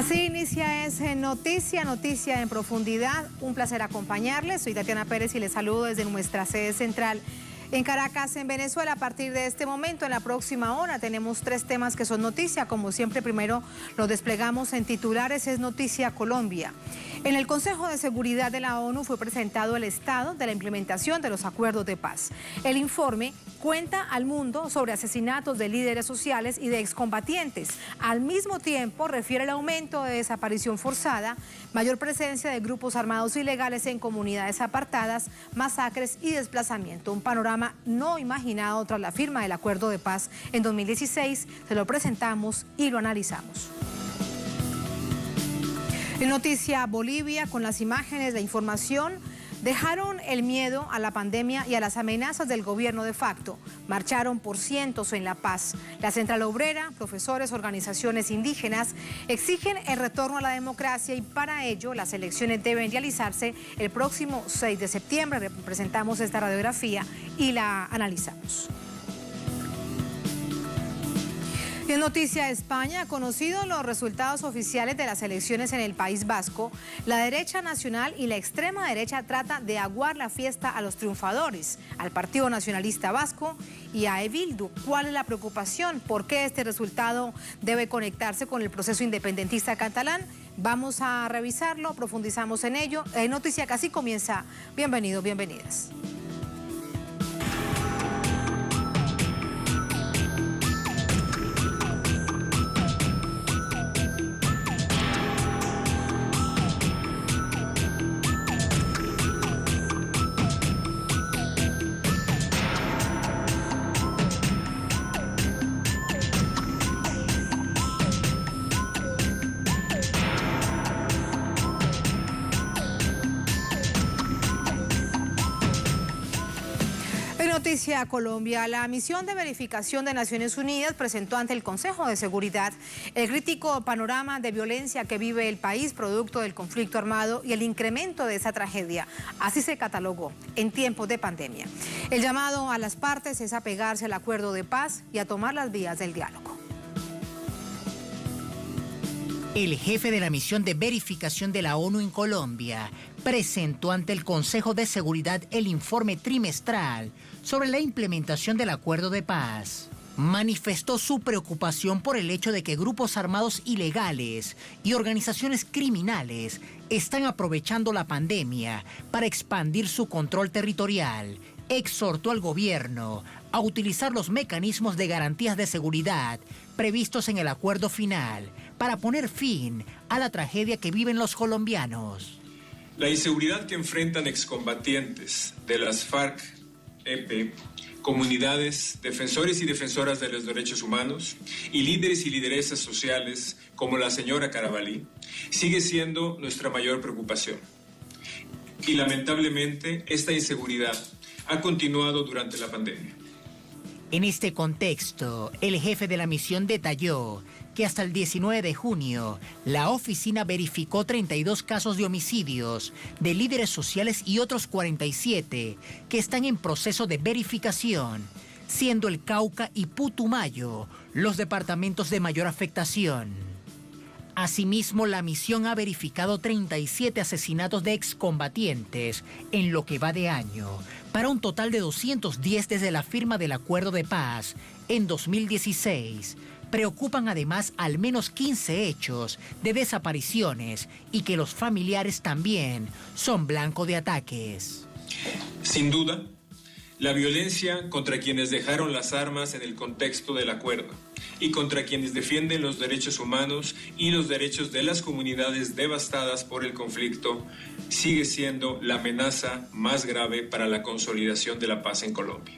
Así inicia Noticia en Profundidad. Un placer acompañarles. Soy Tatiana Pérez y les saludo desde nuestra sede central en Caracas, en Venezuela. A partir de este momento, en la próxima hora, tenemos 3 temas que son noticia. Como siempre, primero los desplegamos en titulares. Es Noticia Colombia. En el Consejo de Seguridad de la ONU fue presentado el estado de la implementación de los acuerdos de paz. El informe cuenta al mundo sobre asesinatos de líderes sociales y de excombatientes. Al mismo tiempo, refiere el aumento de desaparición forzada, mayor presencia de grupos armados ilegales en comunidades apartadas, masacres y desplazamiento. Un panorama no imaginado tras la firma del acuerdo de paz en 2016. Se lo presentamos y lo analizamos. En Noticia Bolivia, con las imágenes, la información, dejaron el miedo a la pandemia y a las amenazas del gobierno de facto. Marcharon por cientos en La Paz. La Central Obrera, profesores, organizaciones indígenas exigen el retorno a la democracia y para ello las elecciones deben realizarse el próximo 6 de septiembre. Presentamos esta radiografía y la analizamos. En Noticia España, conocidos los resultados oficiales de las elecciones en el País Vasco, la derecha nacional y la extrema derecha trata de aguar la fiesta a los triunfadores, al Partido Nacionalista Vasco y a Bildu. ¿Cuál es la preocupación? ¿Por qué este resultado debe conectarse con el proceso independentista catalán? Vamos a revisarlo, profundizamos en ello. Noticia que así comienza. Bienvenidos, bienvenidas. Noticia Colombia. La misión de verificación de Naciones Unidas presentó ante el Consejo de Seguridad el crítico panorama de violencia que vive el país producto del conflicto armado y el incremento de esa tragedia. Así se catalogó en tiempos de pandemia. El llamado a las partes es apegarse al acuerdo de paz y a tomar las vías del diálogo. El jefe de la misión de verificación de la ONU en Colombia presentó ante el Consejo de Seguridad el informe trimestral sobre la implementación del acuerdo de paz. Manifestó su preocupación por el hecho de que grupos armados ilegales y organizaciones criminales están aprovechando la pandemia para expandir su control territorial. Exhortó al gobierno a utilizar los mecanismos de garantías de seguridad previstos en el acuerdo final para poner fin a la tragedia que viven los colombianos. La inseguridad que enfrentan excombatientes de las FARC-EP, comunidades, defensores y defensoras de los derechos humanos y líderes y lideresas sociales como la señora Carabalí, sigue siendo nuestra mayor preocupación. Y lamentablemente esta inseguridad ha continuado durante la pandemia. En este contexto, el jefe de la misión detalló que hasta el 19 de junio, la oficina verificó 32 casos de homicidios de líderes sociales y otros 47 que están en proceso de verificación, siendo el Cauca y Putumayo los departamentos de mayor afectación. Asimismo, la misión ha verificado 37 asesinatos de excombatientes en lo que va de año, para un total de 210 desde la firma del acuerdo de paz en 2016. Preocupan además al menos 15 hechos de desapariciones y que los familiares también son blanco de ataques. Sin duda, la violencia contra quienes dejaron las armas en el contexto del acuerdo y contra quienes defienden los derechos humanos y los derechos de las comunidades devastadas por el conflicto sigue siendo la amenaza más grave para la consolidación de la paz en Colombia.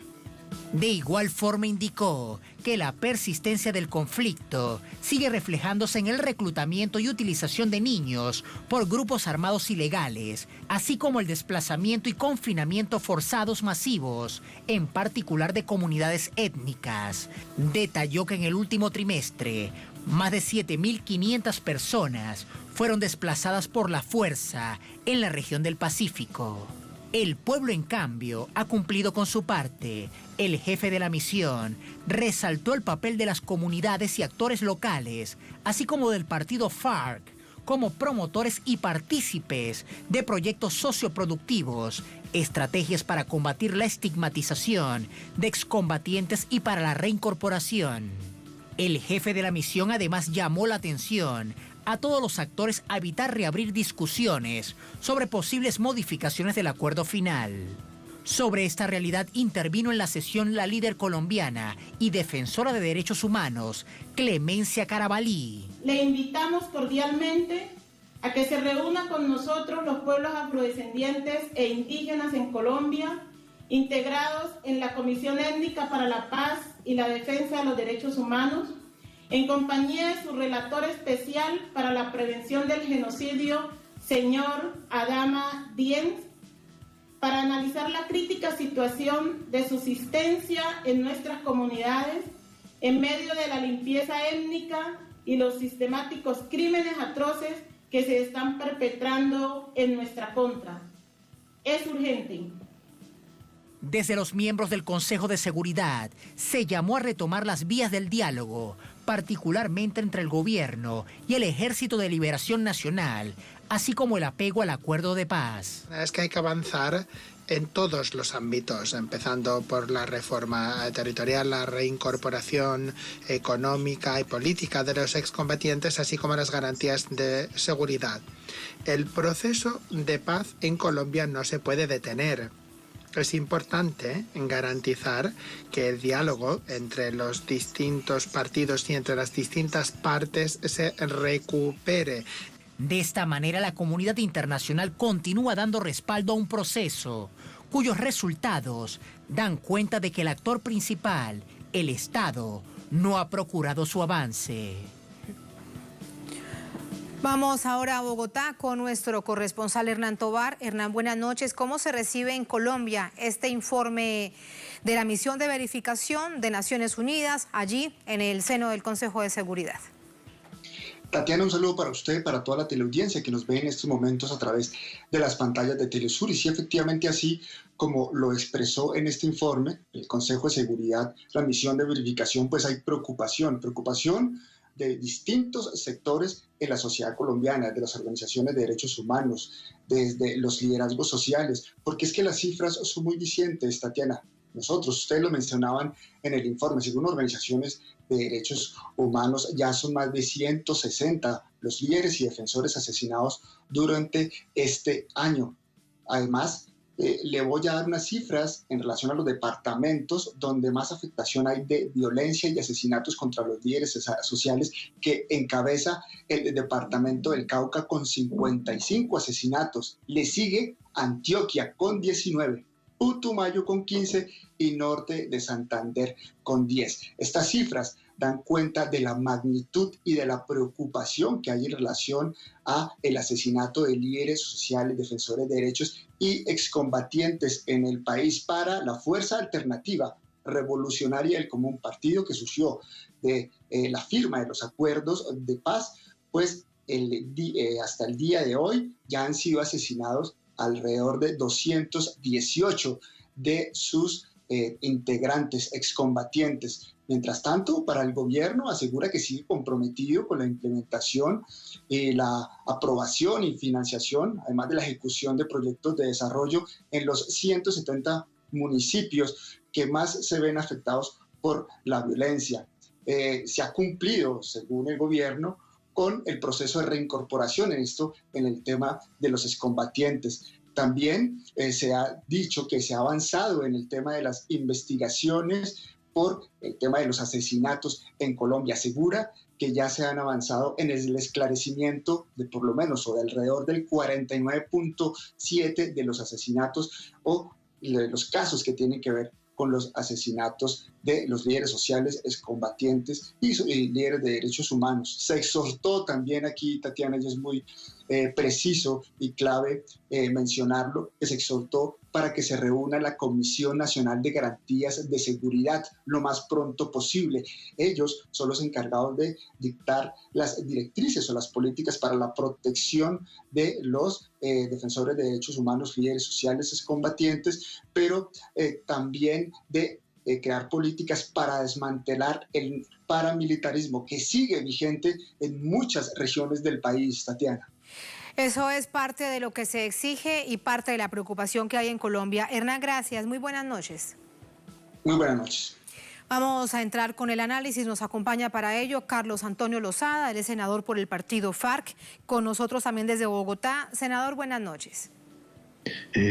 De igual forma indicó que la persistencia del conflicto sigue reflejándose en el reclutamiento y utilización de niños por grupos armados ilegales, así como el desplazamiento y confinamiento forzados masivos, en particular de comunidades étnicas. Detalló que en el último trimestre, más de 7.500 personas fueron desplazadas por la fuerza en la región del Pacífico. El pueblo, en cambio, ha cumplido con su parte. El jefe de la misión resaltó el papel de las comunidades y actores locales, así como del partido FARC, como promotores y partícipes de proyectos socioproductivos, estrategias para combatir la estigmatización de excombatientes y para la reincorporación. El jefe de la misión además llamó la atención a todos los actores a evitar reabrir discusiones sobre posibles modificaciones del acuerdo final. Sobre esta realidad intervino en la sesión la líder colombiana y defensora de derechos humanos, Clemencia Carabalí. Le invitamos cordialmente a que se reúna con nosotros los pueblos afrodescendientes e indígenas en Colombia, integrados en la Comisión Étnica para la Paz y la Defensa de los Derechos Humanos, en compañía de su relator especial para la prevención del genocidio, señor Adama Dieng, para analizar la crítica situación de subsistencia en nuestras comunidades en medio de la limpieza étnica y los sistemáticos crímenes atroces que se están perpetrando en nuestra contra. Es urgente. Desde los miembros del Consejo de Seguridad se llamó a retomar las vías del diálogo, particularmente entre el gobierno y el Ejército de Liberación Nacional, así como el apego al acuerdo de paz. Es que hay que avanzar en todos los ámbitos, empezando por la reforma territorial, la reincorporación económica y política de los excombatientes, así como las garantías de seguridad. El proceso de paz en Colombia no se puede detener. Es importante garantizar que el diálogo entre los distintos partidos y entre las distintas partes se recupere. De esta manera, la comunidad internacional continúa dando respaldo a un proceso cuyos resultados dan cuenta de que el actor principal, el Estado, no ha procurado su avance. Vamos ahora a Bogotá con nuestro corresponsal Hernán Tovar. Hernán, buenas noches. ¿Cómo se recibe en Colombia este informe de la misión de verificación de Naciones Unidas allí en el seno del Consejo de Seguridad? Tatiana, un saludo para usted, para toda la teleaudiencia que nos ve en estos momentos a través de las pantallas de Telesur. Y sí, efectivamente, así como lo expresó en este informe el Consejo de Seguridad, la misión de verificación, pues hay preocupación de distintos sectores en la sociedad colombiana, de las organizaciones de derechos humanos, desde los liderazgos sociales, porque es que las cifras son muy dicientes, Tatiana. Ustedes lo mencionaban en el informe, según organizaciones de derechos humanos, ya son más de 160 los líderes y defensores asesinados durante este año. Además, le voy a dar unas cifras en relación a los departamentos donde más afectación hay de violencia y asesinatos contra los líderes sociales, que encabeza el departamento del Cauca con 55 asesinatos. Le sigue Antioquia con 19. Putumayo con 15 y norte de Santander con 10. Estas cifras dan cuenta de la magnitud y de la preocupación que hay en relación a el asesinato de líderes sociales, defensores de derechos y excombatientes en el país el Fuerza Alternativa Revolucionaria del Común, partido que surgió de la firma de los acuerdos de paz, pues hasta el día de hoy ya han sido asesinados alrededor de 218 de sus integrantes, excombatientes. Mientras tanto, para el gobierno asegura que sigue comprometido con la implementación y la aprobación y financiación, además de la ejecución de proyectos de desarrollo en los 170 municipios que más se ven afectados por la violencia. Se ha cumplido, según el gobierno, con el proceso de reincorporación en el tema de los excombatientes. También se ha dicho que se ha avanzado en el tema de las investigaciones por el tema de los asesinatos en Colombia. Asegura que ya se han avanzado en el esclarecimiento de por lo menos o de alrededor del 49.7% de los asesinatos o de los casos que tienen que ver con los asesinatos de los líderes sociales, excombatientes y líderes de derechos humanos. Se exhortó también aquí, Tatiana, y es muy preciso y clave mencionarlo, que se exhortó para que se reúna la Comisión Nacional de Garantías de Seguridad lo más pronto posible. Ellos son los encargados de dictar las directrices o las políticas para la protección de los defensores de derechos humanos, líderes sociales, excombatientes, pero también de crear políticas para desmantelar el paramilitarismo que sigue vigente en muchas regiones del país, Tatiana. Eso es parte de lo que se exige y parte de la preocupación que hay en Colombia. Hernán, gracias. Muy buenas noches. Muy buenas noches. Vamos a entrar con el análisis. Nos acompaña para ello Carlos Antonio Lozada, él es senador por el partido FARC. Con nosotros también desde Bogotá. Senador, buenas noches.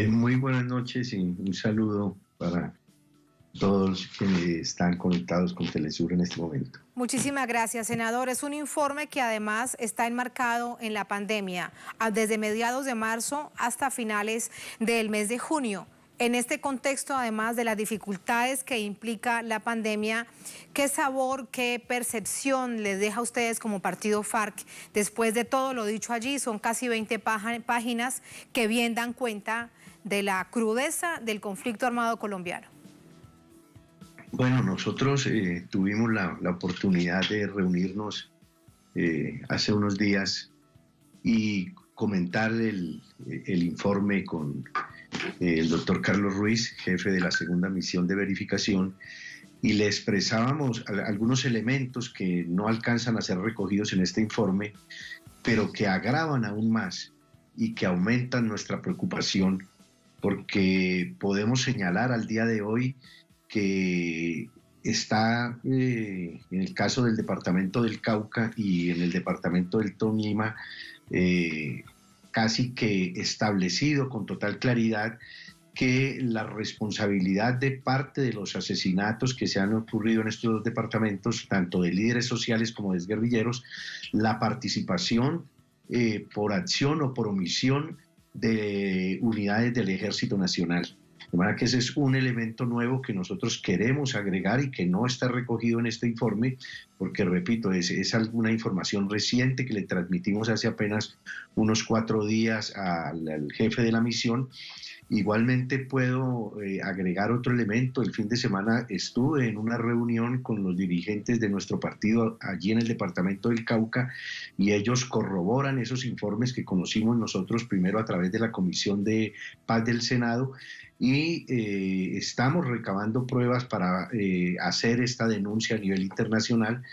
Muy buenas noches y un saludo para todos quienes están conectados con Telesur en este momento. Muchísimas gracias, senador. Es un informe que además está enmarcado en la pandemia, desde mediados de marzo hasta finales del mes de junio. En este contexto, además de las dificultades que implica la pandemia, ¿qué sabor, qué percepción les deja a ustedes como partido FARC después de todo lo dicho allí? Son casi 20 páginas que bien dan cuenta de la crudeza del conflicto armado colombiano. Bueno, nosotros tuvimos la oportunidad de reunirnos hace unos días y comentar el informe con el doctor Carlos Ruiz, jefe de la segunda misión de verificación, y le expresábamos algunos elementos que no alcanzan a ser recogidos en este informe, pero que agravan aún más y que aumentan nuestra preocupación, porque podemos señalar al día de hoy que está en el caso del departamento del Cauca y en el departamento del Tolima casi que establecido con total claridad que la responsabilidad de parte de los asesinatos que se han ocurrido en estos dos departamentos, tanto de líderes sociales como de guerrilleros, la participación por acción o por omisión de unidades del Ejército Nacional. De manera que ese es un elemento nuevo que nosotros queremos agregar y que no está recogido en este informe, porque, repito, es alguna información reciente que le transmitimos hace apenas unos 4 días al jefe de la misión. Igualmente puedo agregar otro elemento. El fin de semana estuve en una reunión con los dirigentes de nuestro partido allí en el departamento del Cauca y ellos corroboran esos informes que conocimos nosotros primero a través de la Comisión de Paz del Senado y estamos recabando pruebas para hacer esta denuncia a nivel internacional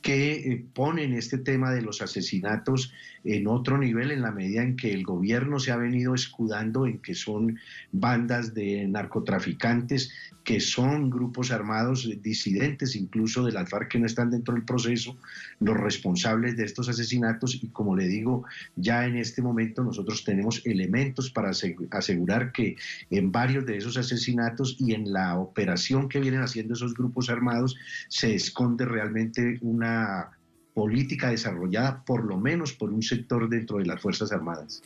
que ponen este tema de los asesinatos en otro nivel en la medida en que el gobierno se ha venido escudando en que son bandas de narcotraficantes, que son grupos armados disidentes incluso de las FARC que no están dentro del proceso, los responsables de estos asesinatos. Y como le digo, ya en este momento nosotros tenemos elementos para asegurar que en varios de esos asesinatos y en la operación que vienen haciendo esos grupos armados se esconde realmente una política desarrollada por lo menos por un sector dentro de las Fuerzas Armadas.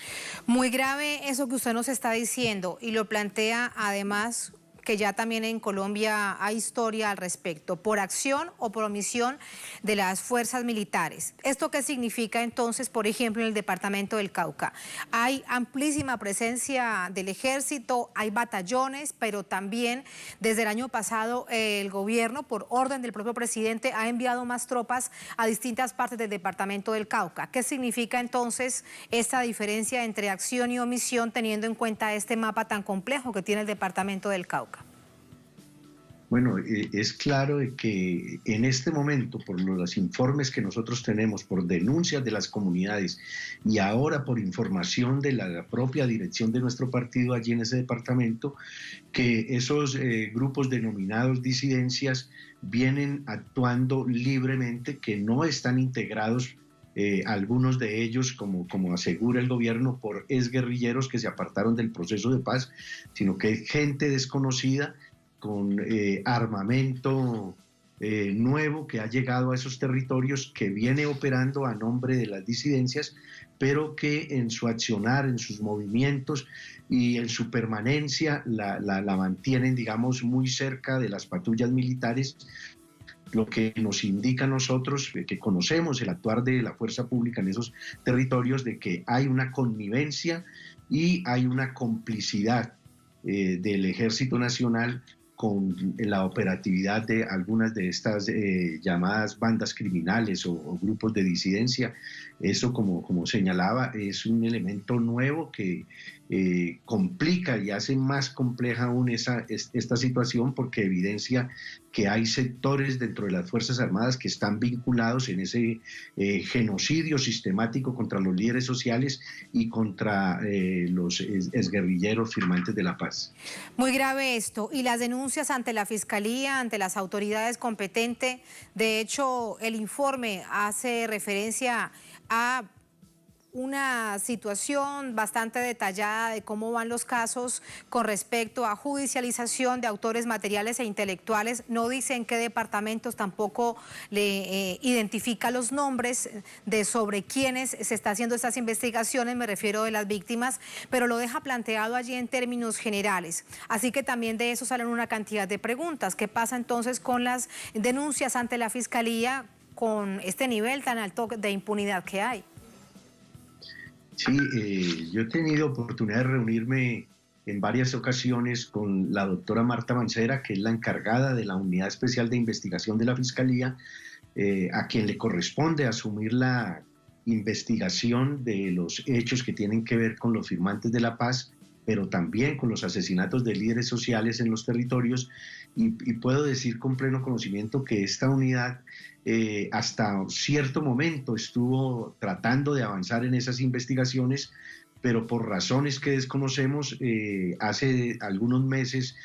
Muy grave eso que usted nos está diciendo y lo plantea además que ya también en Colombia hay historia al respecto, por acción o por omisión de las fuerzas militares. ¿Esto qué significa entonces, por ejemplo, en el departamento del Cauca? Hay amplísima presencia del ejército, hay batallones, pero también desde el año pasado el gobierno, por orden del propio presidente, ha enviado más tropas a distintas partes del departamento del Cauca. ¿Qué significa entonces esta diferencia entre acción y omisión teniendo en cuenta este mapa tan complejo que tiene el departamento del Cauca? Bueno, es claro de que en este momento, por los informes que nosotros tenemos, por denuncias de las comunidades y ahora por información de la propia dirección de nuestro partido allí en ese departamento, que esos grupos denominados disidencias vienen actuando libremente, que no están integrados algunos de ellos, como asegura el gobierno, por exguerrilleros que se apartaron del proceso de paz, sino que es gente desconocida con armamento nuevo que ha llegado a esos territorios, que viene operando a nombre de las disidencias, pero que en su accionar, en sus movimientos y en su permanencia la mantienen, digamos, muy cerca de las patrullas militares, lo que nos indica a nosotros, que conocemos el actuar de la fuerza pública en esos territorios, de que hay una connivencia y hay una complicidad del Ejército Nacional con la operatividad de algunas de estas llamadas bandas criminales o grupos de disidencia. Eso, como señalaba, es un elemento nuevo que complica y hace más compleja aún esta situación, porque evidencia que hay sectores dentro de las Fuerzas Armadas que están vinculados en ese genocidio sistemático contra los líderes sociales y contra los exguerrilleros firmantes de la paz. Muy grave esto. Y las denuncias ante la Fiscalía, ante las autoridades competentes. De hecho, el informe hace referencia a una situación bastante detallada de cómo van los casos con respecto a judicialización de autores materiales e intelectuales. No dicen qué departamentos, tampoco le identifica los nombres de sobre quiénes se está haciendo estas investigaciones, me refiero de las víctimas, pero lo deja planteado allí en términos generales. Así que también de eso salen una cantidad de preguntas. ¿Qué pasa entonces con las denuncias ante la Fiscalía con este nivel tan alto de impunidad que hay? Sí, yo he tenido oportunidad de reunirme en varias ocasiones con la doctora Marta Mancera, que es la encargada de la Unidad Especial de Investigación de la Fiscalía, a quien le corresponde asumir la investigación de los hechos que tienen que ver con los firmantes de la paz, pero también con los asesinatos de líderes sociales en los territorios, y puedo decir con pleno conocimiento que esta unidad hasta cierto momento estuvo tratando de avanzar en esas investigaciones, pero por razones que desconocemos, hace algunos meses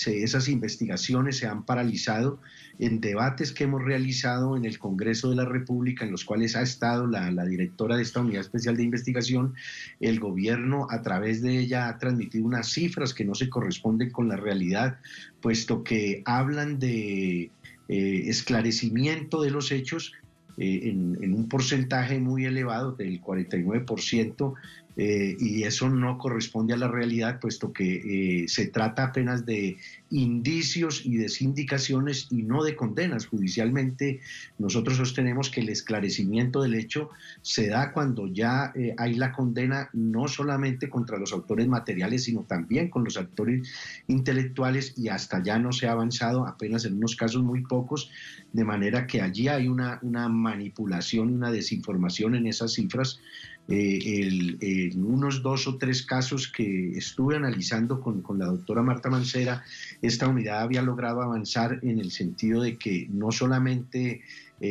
esas investigaciones se han paralizado en debates que hemos realizado en el Congreso de la República, en los cuales ha estado la directora de esta Unidad Especial de Investigación. El gobierno, a través de ella, ha transmitido unas cifras que no se corresponden con la realidad, puesto que hablan de esclarecimiento de los hechos en un porcentaje muy elevado del 49%, y eso no corresponde a la realidad, puesto que se trata apenas de indicios y de sindicaciones y no de condenas. Judicialmente nosotros sostenemos que el esclarecimiento del hecho se da cuando ya hay la condena, no solamente contra los autores materiales, sino también con los autores intelectuales, y hasta ya no se ha avanzado, apenas en unos casos muy pocos, de manera que allí hay una manipulación, una desinformación en esas cifras. En unos 2 o 3 casos que estuve analizando con la doctora Marta Mancera, esta unidad había logrado avanzar en el sentido de que no solamente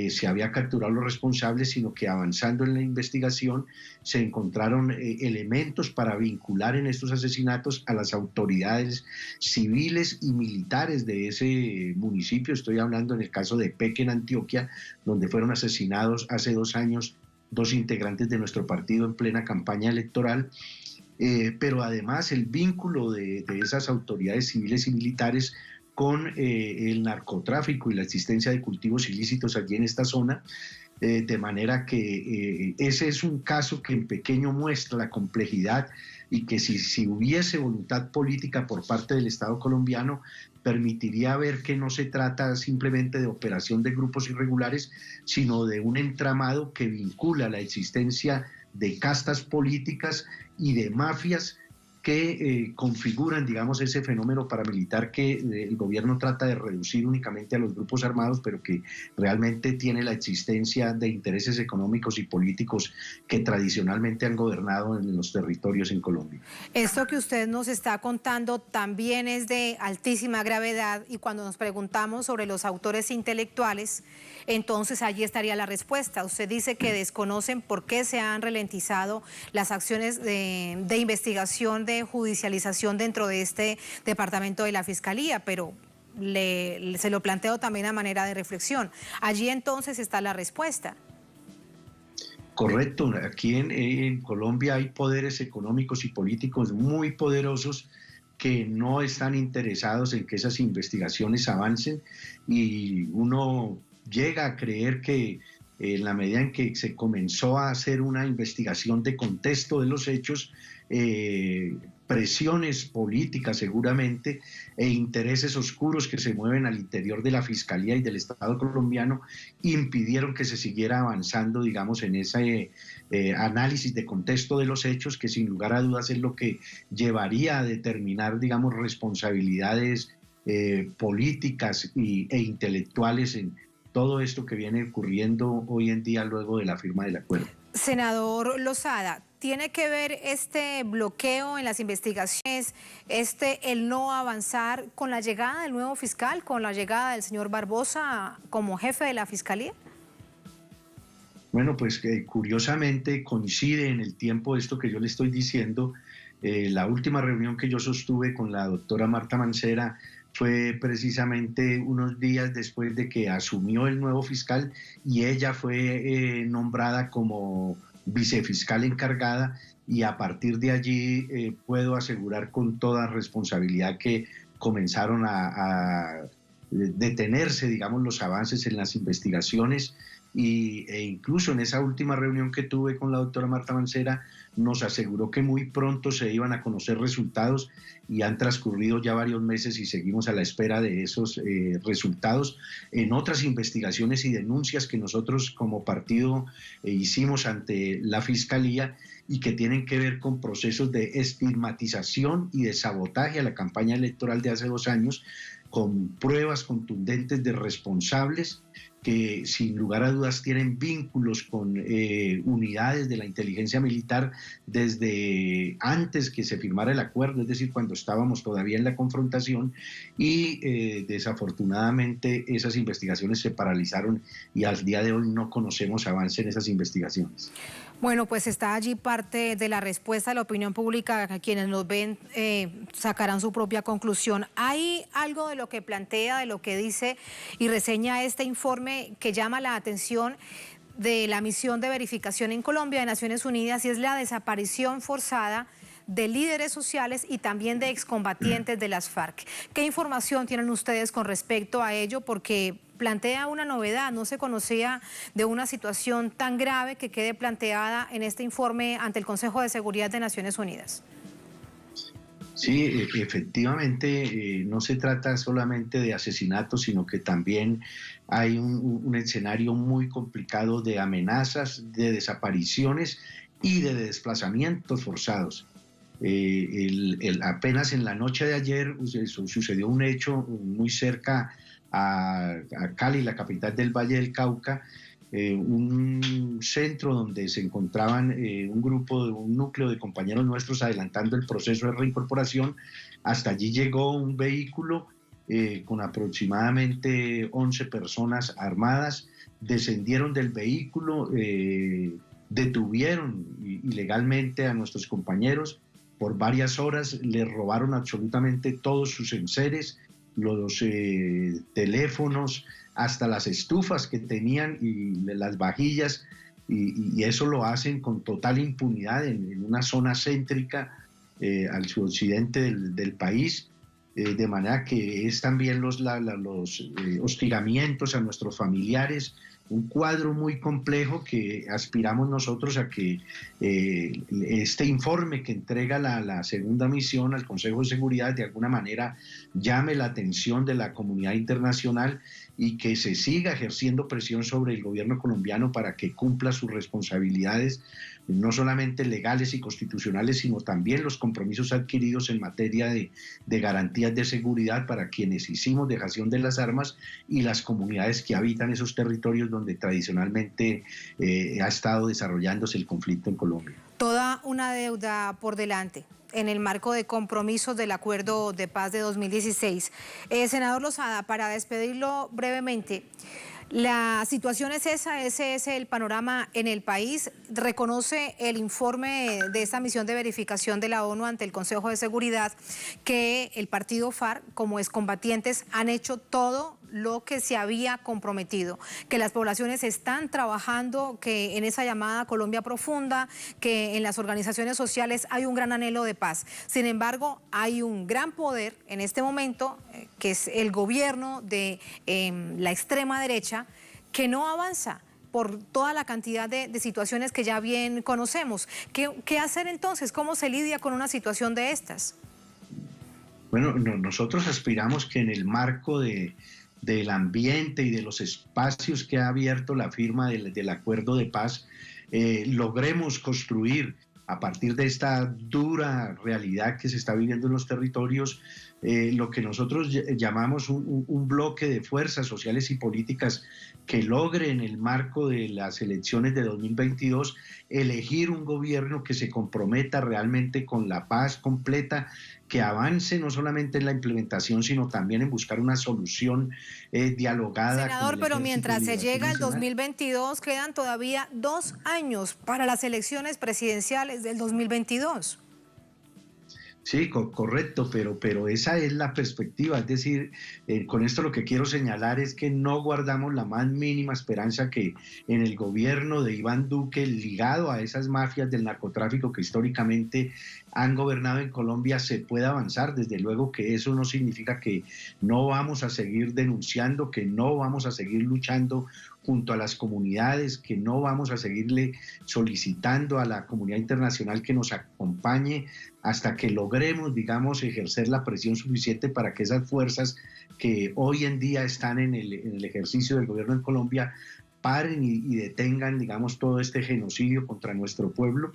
se había capturado a los responsables, sino que avanzando en la investigación se encontraron elementos para vincular en estos asesinatos a las autoridades civiles y militares de ese municipio. Estoy hablando en el caso de Peque, en Antioquia, donde fueron asesinados hace 2 años 2 integrantes de nuestro partido en plena campaña electoral, pero además el vínculo de esas autoridades civiles y militares con el narcotráfico y la existencia de cultivos ilícitos allí en esta zona, de manera que ese es un caso que en pequeño muestra la complejidad, y que si hubiese voluntad política por parte del Estado colombiano, permitiría ver que no se trata simplemente de operación de grupos irregulares, sino de un entramado que vincula la existencia de castas políticas y de mafias que configuran, digamos, ese fenómeno paramilitar que el gobierno trata de reducir únicamente a los grupos armados, pero que realmente tiene la existencia de intereses económicos y políticos que tradicionalmente han gobernado en los territorios en Colombia. Esto que usted nos está contando también es de altísima gravedad, y cuando nos preguntamos sobre los autores intelectuales, entonces allí estaría la respuesta. Usted dice que desconocen por qué se han ralentizado las acciones de investigación, de judicialización dentro de este departamento de la Fiscalía, pero se lo planteo también a manera de reflexión. Allí entonces está la respuesta. Correcto. Aquí en Colombia hay poderes económicos y políticos muy poderosos que no están interesados en que esas investigaciones avancen, y uno llega a creer que en la medida en que se comenzó a hacer una investigación de contexto de los hechos, presiones políticas seguramente e intereses oscuros que se mueven al interior de la Fiscalía y del Estado colombiano impidieron que se siguiera avanzando, digamos, en ese análisis de contexto de los hechos, que sin lugar a dudas es lo que llevaría a determinar, digamos, responsabilidades políticas e intelectuales en todo esto que viene ocurriendo hoy en día luego de la firma del acuerdo. Senador Lozada, ¿tiene que ver este bloqueo en las investigaciones, el no avanzar con la llegada del nuevo fiscal, con la llegada del señor Barbosa como jefe de la Fiscalía? Bueno, pues curiosamente coincide en el tiempo esto que yo le estoy diciendo. La última reunión que yo sostuve con la doctora Marta Mancera fue precisamente unos días después de que asumió el nuevo fiscal y ella fue nombrada como vicefiscal encargada, y a partir de allí puedo asegurar con toda responsabilidad que comenzaron a detenerse, digamos, los avances en las investigaciones. E incluso en esa última reunión que tuve con la doctora Marta Mancera nos aseguró que muy pronto se iban a conocer resultados, y han transcurrido ya varios meses y seguimos a la espera de esos resultados en otras investigaciones y denuncias que nosotros como partido hicimos ante la Fiscalía, y que tienen que ver con procesos de estigmatización y de sabotaje a la campaña electoral de hace 2 años, con pruebas contundentes de responsables que sin lugar a dudas tienen vínculos con unidades de la inteligencia militar desde antes que se firmara el acuerdo, es decir, cuando estábamos todavía en la confrontación, y desafortunadamente esas investigaciones se paralizaron y al día de hoy no conocemos avance en esas investigaciones. Bueno, pues está allí parte de la respuesta de la opinión pública. Quienes nos ven sacarán su propia conclusión. ¿Hay algo de lo que plantea, de lo que dice y reseña este informe que llama la atención de la misión de verificación en Colombia de Naciones Unidas, y es la desaparición forzada de líderes sociales y también de excombatientes de las FARC? ¿Qué información tienen ustedes con respecto a ello? Porque plantea una novedad, no se conocía de una situación tan grave que quede planteada en este informe ante el Consejo de Seguridad de Naciones Unidas. Sí, efectivamente, no se trata solamente de asesinatos, sino que también hay un escenario muy complicado de amenazas, de desapariciones y de desplazamientos forzados. Apenas en la noche de ayer sucedió un hecho muy cerca a Cali, la capital del Valle del Cauca, un centro donde se encontraban un núcleo de compañeros nuestros adelantando el proceso de reincorporación. Hasta allí llegó un vehículo con aproximadamente 11 personas armadas, descendieron del vehículo, detuvieron ilegalmente a nuestros compañeros por varias horas, les robaron absolutamente todos sus enseres, los teléfonos, hasta las estufas que tenían y las vajillas, y eso lo hacen con total impunidad en una zona céntrica al suroccidente del país, de manera que es también los hostigamientos a nuestros familiares, un cuadro muy complejo que aspiramos nosotros a que este informe que entrega la segunda misión al Consejo de Seguridad de alguna manera llame la atención de la comunidad internacional y que se siga ejerciendo presión sobre el gobierno colombiano para que cumpla sus responsabilidades, no solamente legales y constitucionales, sino también los compromisos adquiridos en materia de garantías de seguridad para quienes hicimos dejación de las armas y las comunidades que habitan esos territorios donde tradicionalmente ha estado desarrollándose el conflicto en Colombia. Toda una deuda por delante en el marco de compromisos del Acuerdo de Paz de 2016. Senador Lozada, para despedirlo brevemente, la situación es esa, ese es el panorama en el país. Reconoce el informe de esta misión de verificación de la ONU ante el Consejo de Seguridad que el partido FARC, como excombatientes, han hecho todo lo que se había comprometido, que las poblaciones están trabajando, que en esa llamada Colombia Profunda, que en las organizaciones sociales hay un gran anhelo de paz. Sin embargo, hay un gran poder en este momento, que es el gobierno de la extrema derecha, que no avanza por toda la cantidad de situaciones que ya bien conocemos. ¿Qué hacer entonces? ¿Cómo se lidia con una situación de estas? Bueno, nosotros aspiramos que en el marco del ambiente y de los espacios que ha abierto la firma del acuerdo de paz, logremos construir a partir de esta dura realidad que se está viviendo en los territorios, lo que nosotros llamamos un bloque de fuerzas sociales y políticas que logre en el marco de las elecciones de 2022 elegir un gobierno que se comprometa realmente con la paz completa, que avance no solamente en la implementación, sino también en buscar una solución dialogada. Senador, pero mientras se llega al 2022, quedan todavía 2 años para las elecciones presidenciales del 2022. Sí, correcto, pero esa es la perspectiva. Es decir, con esto lo que quiero señalar es que no guardamos la más mínima esperanza que en el gobierno de Iván Duque, ligado a esas mafias del narcotráfico que históricamente han gobernado en Colombia, se pueda avanzar. Desde luego que eso no significa que no vamos a seguir denunciando, que no vamos a seguir luchando junto a las comunidades, que no vamos a seguirle solicitando a la comunidad internacional que nos acompañe hasta que logremos, digamos, ejercer la presión suficiente para que esas fuerzas que hoy en día están en el ejercicio del gobierno en Colombia paren y detengan, digamos, todo este genocidio contra nuestro pueblo.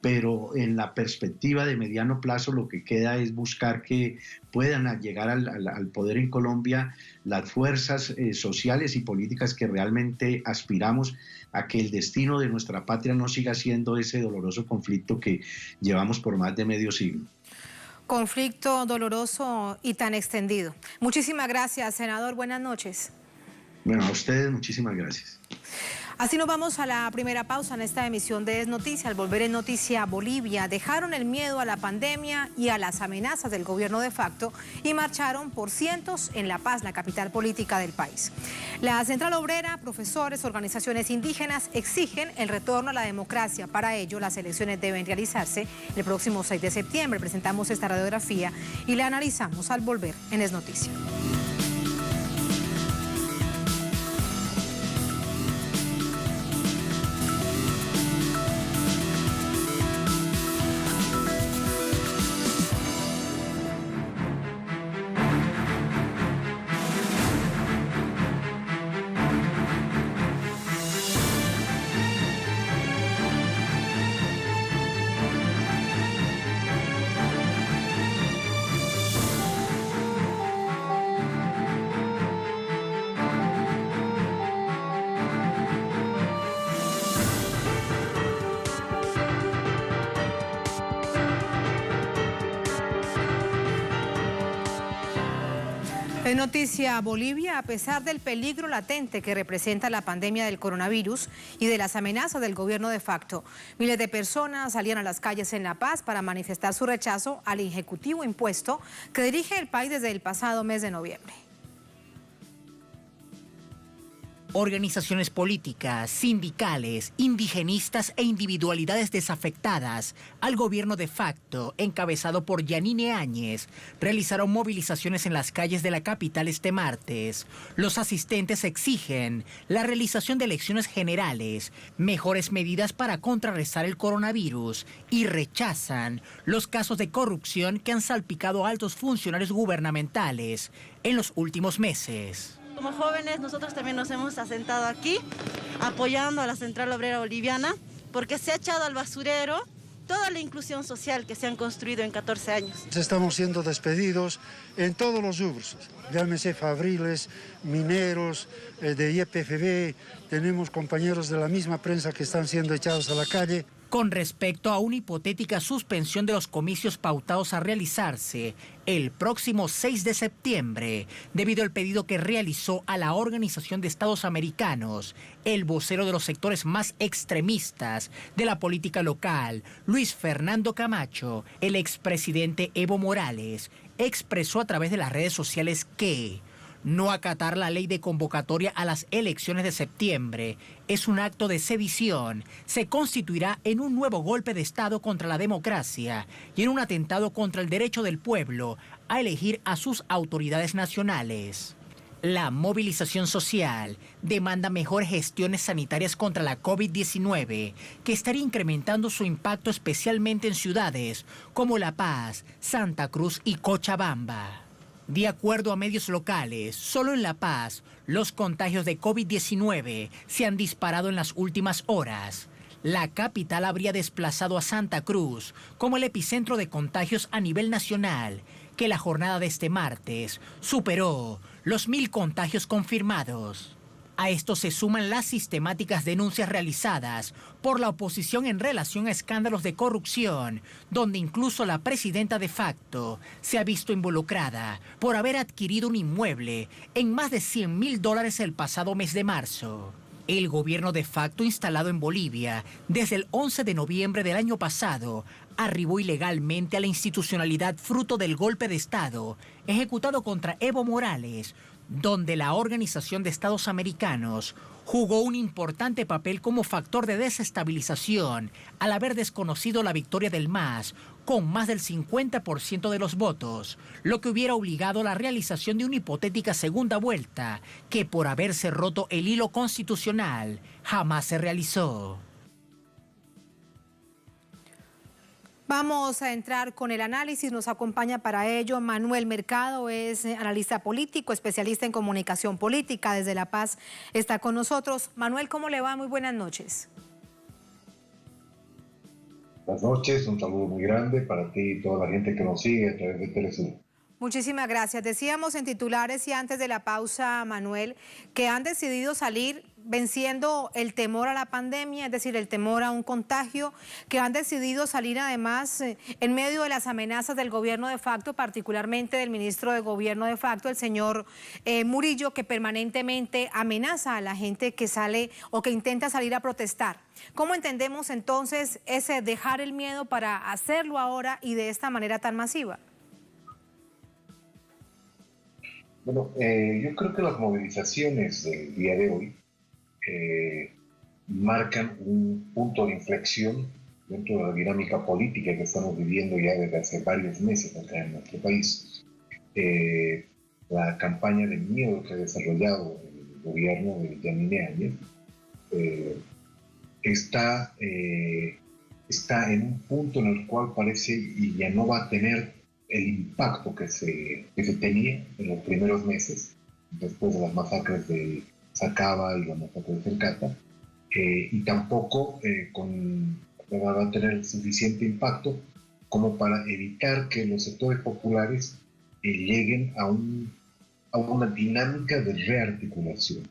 Pero en la perspectiva de mediano plazo lo que queda es buscar que puedan llegar al poder en Colombia las fuerzas sociales y políticas que realmente aspiramos a que el destino de nuestra patria no siga siendo ese doloroso conflicto que llevamos por más de medio siglo. Conflicto doloroso y tan extendido. Muchísimas gracias, senador. Buenas noches. Bueno, a ustedes muchísimas gracias. Así nos vamos a la primera pausa en esta emisión de Es Noticia. Al volver en Noticia Bolivia, dejaron el miedo a la pandemia y a las amenazas del gobierno de facto y marcharon por cientos en La Paz, la capital política del país. La Central Obrera, profesores, organizaciones indígenas exigen el retorno a la democracia. Para ello, las elecciones deben realizarse el próximo 6 de septiembre. Presentamos esta radiografía y la analizamos al volver en Es Noticia. En Noticia Bolivia, a pesar del peligro latente que representa la pandemia del coronavirus y de las amenazas del gobierno de facto, miles de personas salían a las calles en La Paz para manifestar su rechazo al ejecutivo impuesto que dirige el país desde el pasado mes de noviembre. Organizaciones políticas, sindicales, indigenistas e individualidades desafectadas al gobierno de facto, encabezado por Yanine Áñez, realizaron movilizaciones en las calles de la capital este martes. Los asistentes exigen la realización de elecciones generales, mejores medidas para contrarrestar el coronavirus y rechazan los casos de corrupción que han salpicado a altos funcionarios gubernamentales en los últimos meses. Como jóvenes, nosotros también nos hemos asentado aquí, apoyando a la Central Obrera Boliviana, porque se ha echado al basurero toda la inclusión social que se han construido en 14 años. Estamos siendo despedidos en todos los rubros, llámese fabriles, mineros, de YPFB, tenemos compañeros de la misma prensa que están siendo echados a la calle. Con respecto a una hipotética suspensión de los comicios pautados a realizarse el próximo 6 de septiembre, debido al pedido que realizó a la Organización de Estados Americanos, el vocero de los sectores más extremistas de la política local, Luis Fernando Camacho, el expresidente Evo Morales, expresó a través de las redes sociales que no acatar la ley de convocatoria a las elecciones de septiembre es un acto de sedición, se constituirá en un nuevo golpe de Estado contra la democracia y en un atentado contra el derecho del pueblo a elegir a sus autoridades nacionales. La movilización social demanda mejores gestiones sanitarias contra la COVID-19, que estaría incrementando su impacto especialmente en ciudades como La Paz, Santa Cruz y Cochabamba. De acuerdo a medios locales, solo en La Paz, los contagios de COVID-19 se han disparado en las últimas horas. La capital habría desplazado a Santa Cruz como el epicentro de contagios a nivel nacional, que que la jornada de este martes superó los 1.000 contagios confirmados. A esto se suman las sistemáticas denuncias realizadas por la oposición en relación a escándalos de corrupción, donde incluso la presidenta de facto se ha visto involucrada por haber adquirido un inmueble en más de $100.000 el pasado mes de marzo. El gobierno de facto instalado en Bolivia desde el 11 de noviembre del año pasado arribó ilegalmente a la institucionalidad fruto del golpe de Estado ejecutado contra Evo Morales, donde la Organización de Estados Americanos jugó un importante papel como factor de desestabilización al haber desconocido la victoria del MAS con más del 50% de los votos, lo que hubiera obligado a la realización de una hipotética segunda vuelta que por haberse roto el hilo constitucional jamás se realizó. Vamos a entrar con el análisis. Nos acompaña para ello Manuel Mercado, es analista político, especialista en comunicación política. Desde La Paz está con nosotros. Manuel, ¿cómo le va? Muy buenas noches. Buenas noches, un saludo muy grande para ti y toda la gente que nos sigue a través de Telesur. Muchísimas gracias. Decíamos en titulares y antes de la pausa, Manuel, que han decidido salir venciendo el temor a la pandemia, es decir, el temor a un contagio, que han decidido salir además en medio de las amenazas del gobierno de facto, particularmente del ministro de gobierno de facto, el señor Murillo, que permanentemente amenaza a la gente que sale o que intenta salir a protestar. ¿Cómo entendemos entonces ese dejar el miedo para hacerlo ahora y de esta manera tan masiva? Bueno, yo creo que las movilizaciones del día de hoy marcan un punto de inflexión dentro de la dinámica política que estamos viviendo ya desde hace varios meses acá en nuestro país. La campaña de miedo que ha desarrollado el gobierno de Yanine Áñez está en un punto en el cual parece y ya no va a tener el impacto que se tenía en los primeros meses, después de las masacres de Sacaba y la masacre de Cercata, y tampoco va a tener suficiente impacto como para evitar que los sectores populares lleguen a una dinámica de rearticulación.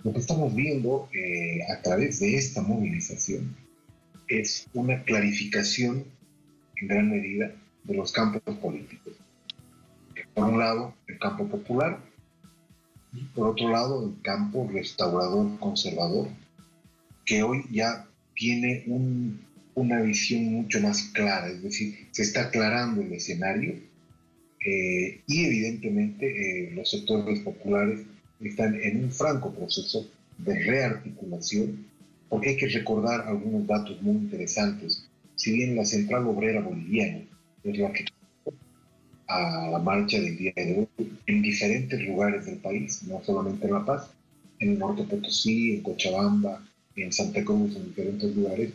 Lo que estamos viendo a través de esta movilización es una clarificación en gran medida de los campos políticos. Por un lado, el campo popular, y por otro lado, el campo restaurador conservador, que hoy ya tiene una visión mucho más clara, es decir, se está aclarando el escenario y evidentemente los sectores populares están en un franco proceso de rearticulación, porque hay que recordar algunos datos muy interesantes. Si bien la Central Obrera Boliviana es la que a la marcha del día de hoy en diferentes lugares del país, no solamente en La Paz, en el norte de Potosí, en Cochabamba, en Santa Cruz, en diferentes lugares,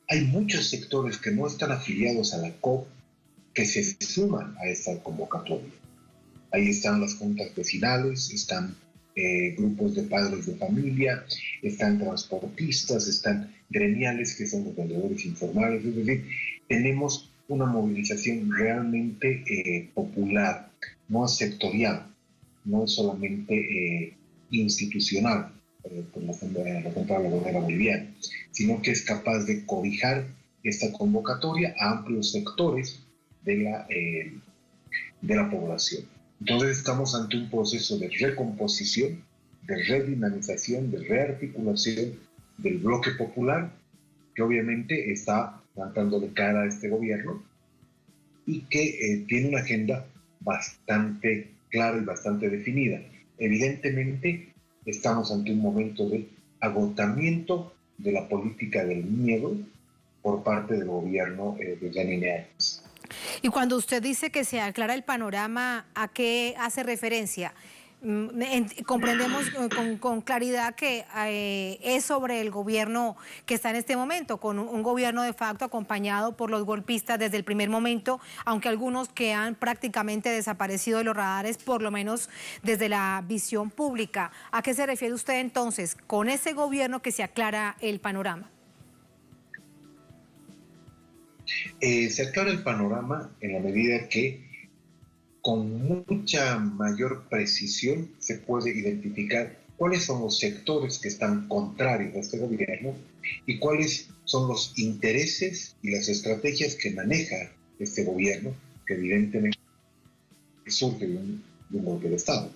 hay muchos sectores que no están afiliados a la COP que se suman a esta convocatoria. Ahí están las juntas vecinales, están grupos de padres de familia, están transportistas, están gremiales que son los vendedores informales, es decir, tenemos una movilización realmente popular, no sectorial, no solamente institucional, por la Central Obrera Boliviana, sino que es capaz de cobijar esta convocatoria a amplios sectores de la población. Entonces estamos ante un proceso de recomposición, de redinamización, de rearticulación del bloque popular, que obviamente está plantándole cara a este gobierno y que tiene una agenda bastante clara y bastante definida. Evidentemente estamos ante un momento de agotamiento de la política del miedo por parte del gobierno de Yanine Áñez. Y cuando usted dice que se aclara el panorama, ¿a qué hace referencia? Comprendemos con claridad que es sobre el gobierno que está en este momento, con un gobierno de facto acompañado por los golpistas desde el primer momento, aunque algunos que han prácticamente desaparecido de los radares, por lo menos desde la visión pública. ¿A qué se refiere usted entonces con ese gobierno que se aclara el panorama? Se aclara el panorama en la medida que con mucha mayor precisión se puede identificar cuáles son los sectores que están contrarios a este gobierno y cuáles son los intereses y las estrategias que maneja este gobierno, que evidentemente surge de un golpe de Estado.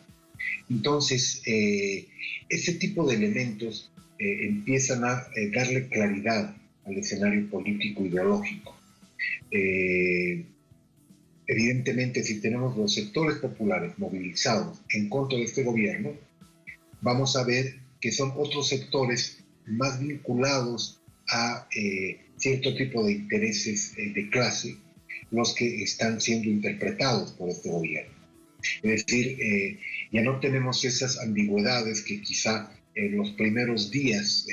Entonces, este tipo de elementos empiezan a darle claridad al escenario político ideológico. Evidentemente, si tenemos los sectores populares movilizados en contra de este gobierno, vamos a ver que son otros sectores más vinculados a cierto tipo de intereses de clase los que están siendo interpretados por este gobierno. Es decir, ya no tenemos esas ambigüedades que quizá en los primeros días,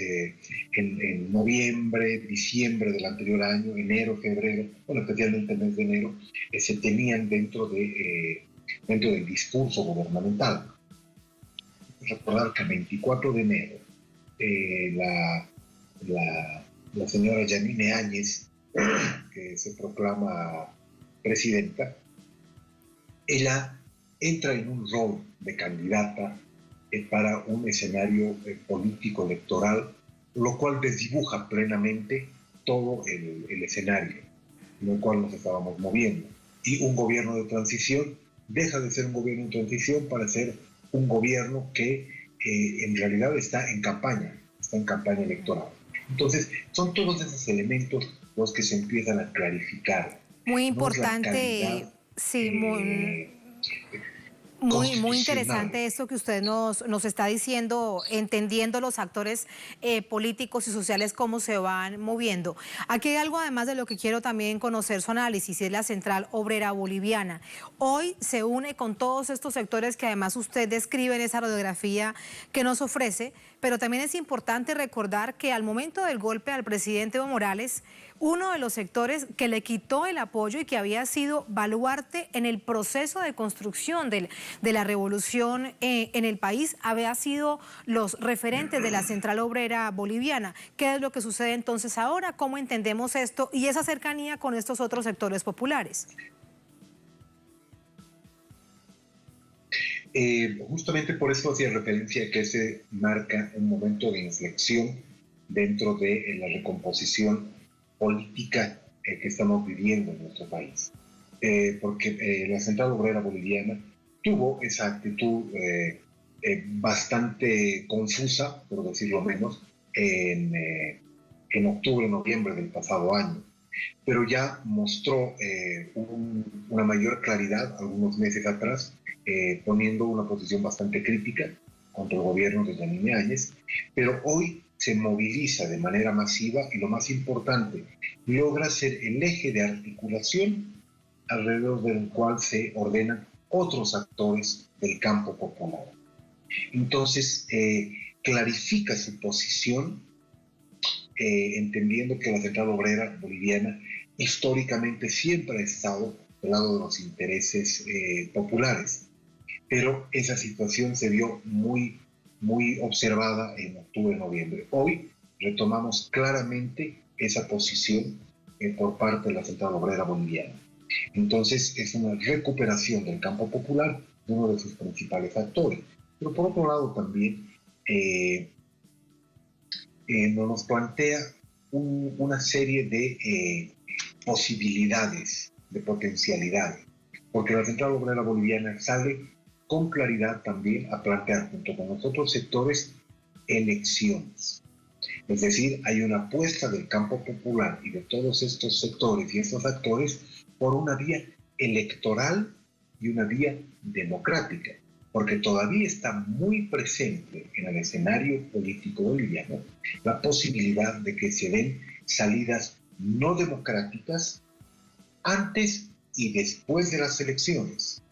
en noviembre, diciembre del anterior año, enero, febrero, bueno, especialmente el mes de enero, se tenían dentro del discurso gubernamental. Recordar que el 24 de enero la señora Yanine Áñez, que se proclama presidenta, ella entra en un rol de candidata para un escenario político electoral, lo cual desdibuja plenamente todo el escenario en el cual nos estábamos moviendo. Y un gobierno de transición deja de ser un gobierno de transición para ser un gobierno que en realidad está en campaña electoral. Entonces, son todos esos elementos los que se empiezan a clarificar. Muy importante, sí, muy interesante esto que usted nos está diciendo, entendiendo los actores políticos y sociales cómo se van moviendo. Aquí hay algo además de lo que quiero también conocer su análisis, y es la Central Obrera Boliviana. Hoy se une con todos estos sectores que además usted describe en esa radiografía que nos ofrece, pero también es importante recordar que al momento del golpe al presidente Evo Morales, uno de los sectores que le quitó el apoyo y que había sido baluarte en el proceso de construcción de la revolución en el país había sido los referentes de la Central Obrera Boliviana. ¿Qué es lo que sucede entonces ahora? ¿Cómo entendemos esto y esa cercanía con estos otros sectores populares? Justamente por eso hacía referencia a que se marca un momento de inflexión dentro de la recomposición política que estamos viviendo en nuestro país. Porque la Central Obrera Boliviana tuvo esa actitud bastante confusa, por decirlo menos, en octubre, noviembre del pasado año, pero ya mostró una mayor claridad algunos meses atrás, poniendo una posición bastante crítica contra el gobierno de Yanine Áñez, pero hoy se moviliza de manera masiva y, lo más importante, logra ser el eje de articulación alrededor del cual se ordenan otros actores del campo popular. Entonces, clarifica su posición, entendiendo que la Central Obrera Boliviana históricamente siempre ha estado del lado de los intereses populares, pero esa situación se vio muy observada en octubre-noviembre. Hoy retomamos claramente esa posición por parte de la Central Obrera Boliviana. Entonces es una recuperación del campo popular de uno de sus principales actores. Pero por otro lado también nos plantea una serie de posibilidades, de potencialidades, porque la Central Obrera Boliviana sale con claridad también a plantear junto con los otros sectores elecciones. Es decir, hay una apuesta del campo popular y de todos estos sectores y estos actores por una vía electoral y una vía democrática, porque todavía está muy presente en el escenario político boliviano la posibilidad de que se den salidas no democráticas antes y después de las elecciones.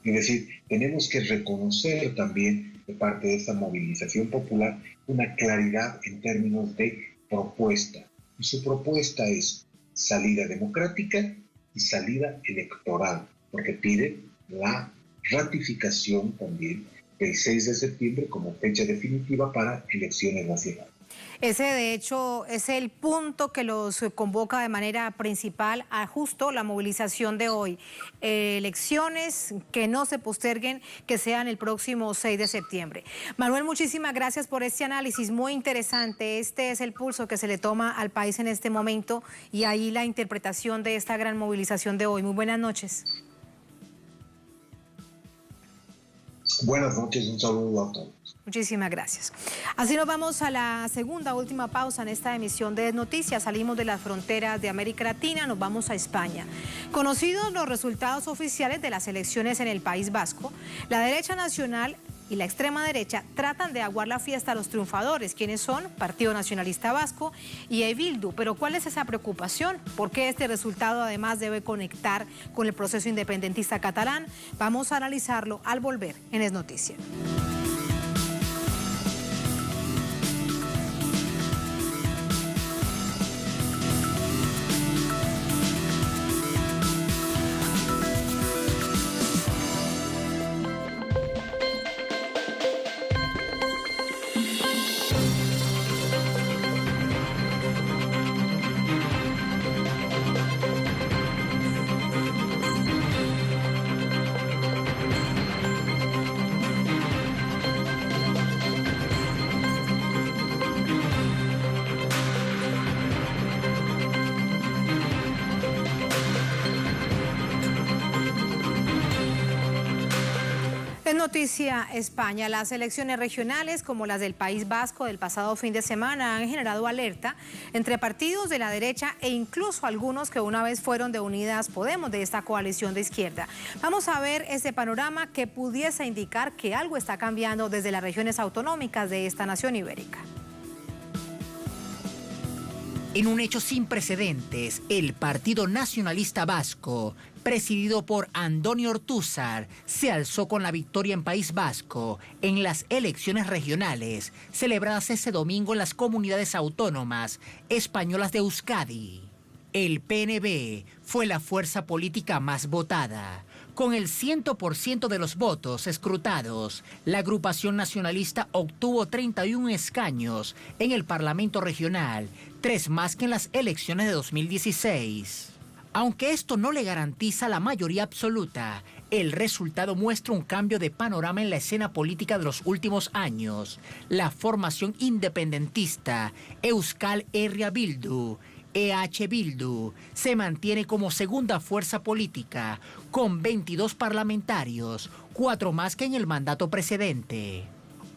Es decir, tenemos que reconocer también de parte de esta movilización popular una claridad en términos de propuesta. Y su propuesta es salida democrática y salida electoral, porque pide la ratificación también del 6 de septiembre como fecha definitiva para elecciones nacionales. Ese, de hecho, es el punto que los convoca de manera principal a justo la movilización de hoy. Elecciones que no se posterguen, que sean el próximo 6 de septiembre. Manuel, muchísimas gracias por este análisis, muy interesante. Este es el pulso que se le toma al país en este momento y ahí la interpretación de esta gran movilización de hoy. Muy buenas noches. Buenas noches, un saludo a todos. Muchísimas gracias. Así nos vamos a la segunda, última pausa en esta emisión de Noticias. Salimos de las fronteras de América Latina, nos vamos a España. Conocidos los resultados oficiales de las elecciones en el País Vasco, la derecha nacional y la extrema derecha tratan de aguar la fiesta a los triunfadores, quienes son Partido Nacionalista Vasco y Bildu. Pero ¿cuál es esa preocupación? ¿Por qué este resultado además debe conectar con el proceso independentista catalán? Vamos a analizarlo al volver en Es Noticia. Es noticia España. Las elecciones regionales, como las del País Vasco del pasado fin de semana, han generado alerta entre partidos de la derecha e incluso algunos que una vez fueron de Unidas Podemos, de esta coalición de izquierda. Vamos a ver ese panorama que pudiese indicar que algo está cambiando desde las regiones autonómicas de esta nación ibérica. En un hecho sin precedentes, el Partido Nacionalista Vasco, presidido por Andoni Ortúzar, se alzó con la victoria en País Vasco en las elecciones regionales celebradas ese domingo en las comunidades autónomas españolas de Euskadi. El PNV fue la fuerza política más votada. Con el 100% de los votos escrutados, la agrupación nacionalista obtuvo 31 escaños en el Parlamento Regional, 3 más que en las elecciones de 2016. Aunque esto no le garantiza la mayoría absoluta, el resultado muestra un cambio de panorama en la escena política de los últimos años. La formación independentista Euskal Herria Bildu, EH Bildu, se mantiene como segunda fuerza política, con 22 parlamentarios, 4 más que en el mandato precedente.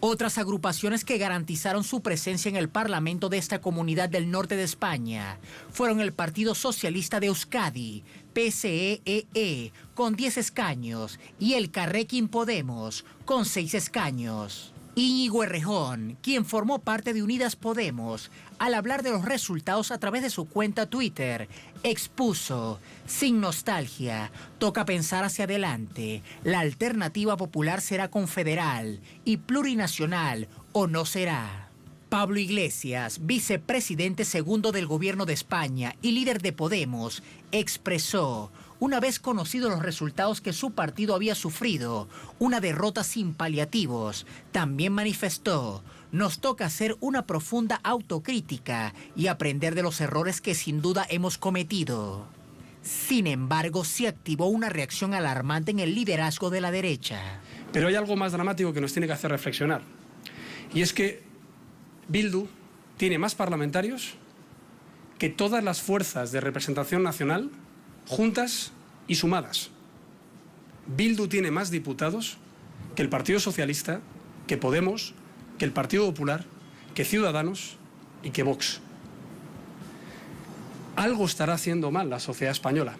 Otras agrupaciones que garantizaron su presencia en el Parlamento de esta comunidad del norte de España fueron el Partido Socialista de Euskadi, PSE-EE, con 10 escaños, y el Carrequín Podemos, con 6 escaños. Íñigo Errejón, quien formó parte de Unidas Podemos, al hablar de los resultados a través de su cuenta Twitter, expuso: sin nostalgia, toca pensar hacia adelante. La alternativa popular será confederal y plurinacional, o no será. Pablo Iglesias, vicepresidente segundo del gobierno de España y líder de Podemos, expresó, una vez conocidos los resultados, que su partido había sufrido una derrota sin paliativos. También manifestó: nos toca hacer una profunda autocrítica y aprender de los errores que sin duda hemos cometido. Sin embargo, se activó una reacción alarmante en el liderazgo de la derecha. Pero hay algo más dramático que nos tiene que hacer reflexionar. Y es que Bildu tiene más parlamentarios que todas las fuerzas de representación nacional juntas y sumadas. Bildu tiene más diputados que el Partido Socialista, que Podemos, que el Partido Popular, que Ciudadanos y que Vox. Algo estará haciendo mal la sociedad española.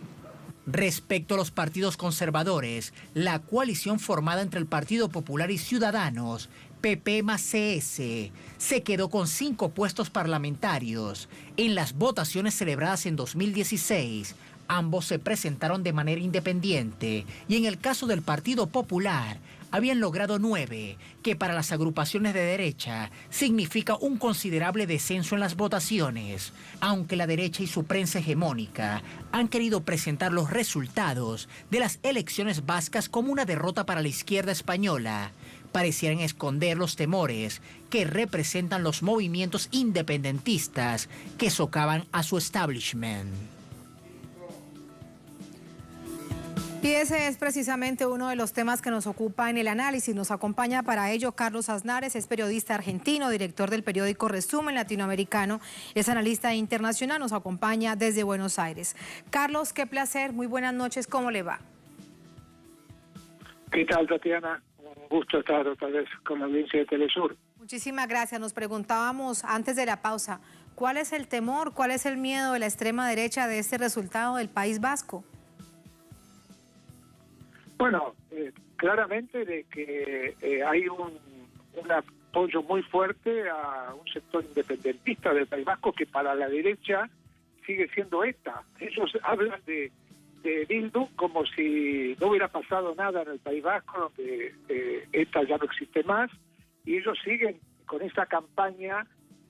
Respecto a los partidos conservadores, la coalición formada entre el Partido Popular y Ciudadanos, PP más CS, se quedó con 5 puestos parlamentarios. En las votaciones celebradas en 2016, ambos se presentaron de manera independiente, y en el caso del Partido Popular habían logrado 9, que para las agrupaciones de derecha significa un considerable descenso en las votaciones. Aunque la derecha y su prensa hegemónica han querido presentar los resultados de las elecciones vascas como una derrota para la izquierda española, parecieran esconder los temores que representan los movimientos independentistas que socavan a su establishment. Y ese es precisamente uno de los temas que nos ocupa en el análisis. Nos acompaña para ello Carlos Aznares, es periodista argentino, director del periódico Resumen Latinoamericano, es analista internacional, nos acompaña desde Buenos Aires. Carlos, qué placer, muy buenas noches, ¿cómo le va? ¿Qué tal, Tatiana? Un gusto estar otra vez con la audiencia de Telesur. Muchísimas gracias. Nos preguntábamos antes de la pausa, ¿cuál es el temor, cuál es el miedo de la extrema derecha de este resultado del País Vasco? Bueno, claramente de que hay un apoyo muy fuerte a un sector independentista del País Vasco que para la derecha sigue siendo ETA. Ellos hablan de Bildu como si no hubiera pasado nada en el País Vasco, donde ETA ya no existe más, y ellos siguen con esa campaña